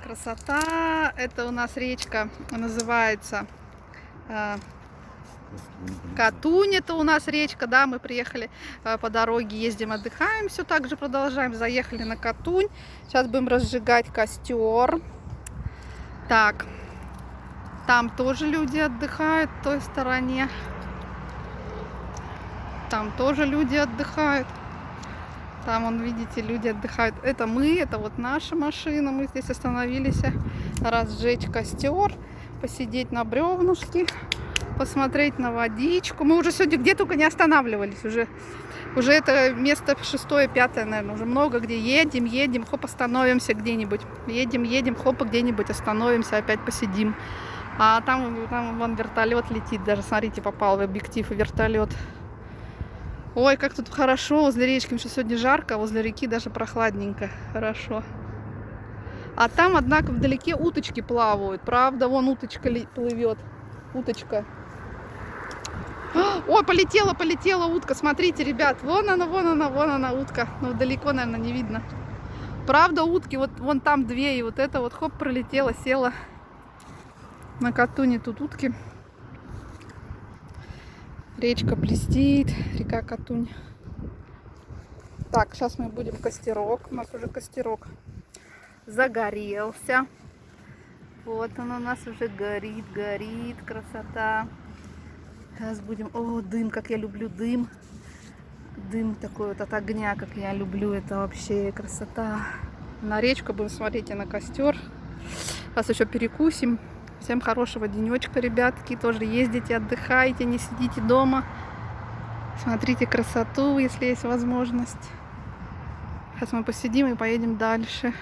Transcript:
Красота! Это у нас речка называется Катунь. Это у нас речка, да, мы приехали по дороге, ездим, отдыхаем, все так же продолжаем. Заехали на Катунь. Сейчас будем разжигать костер. Так, там тоже люди отдыхают в той стороне. Там тоже люди отдыхают. Там, вон, видите, люди отдыхают. Это мы, это вот наша машина. Мы здесь остановились разжечь костер, посидеть на бревнышке, посмотреть на водичку. Мы уже сегодня где только не останавливались. Уже это место 6-е, 5-е, наверное. Уже много где едем, хоп, остановимся где-нибудь. Едем, хоп, где-нибудь остановимся, опять посидим. А там вон вертолет летит. Даже, смотрите, попал в объектив вертолет. Ой, как тут хорошо возле речки, потому что сегодня жарко, а возле реки даже прохладненько, хорошо. А там, однако, вдалеке уточки плавают, правда, вон уточка плывет, уточка. Ой, полетела утка, смотрите, ребят, вон она, утка, но далеко, наверное, не видно. Правда, утки, вот вон там две, и вот это вот, хоп, пролетела, села. На Катуне тут утки. Речка блестит, река Катунь. Так, сейчас мы будем костерок. У нас уже костерок загорелся. Вот он у нас уже горит, красота. Сейчас будем... О, дым, как я люблю дым. Дым такой вот от огня, как я люблю. Это вообще красота. На речку будем смотреть и на костер. Сейчас еще перекусим. Всем хорошего денечка, ребятки. Тоже ездите, отдыхайте, не сидите дома. Смотрите красоту, если есть возможность. Сейчас мы посидим и поедем дальше.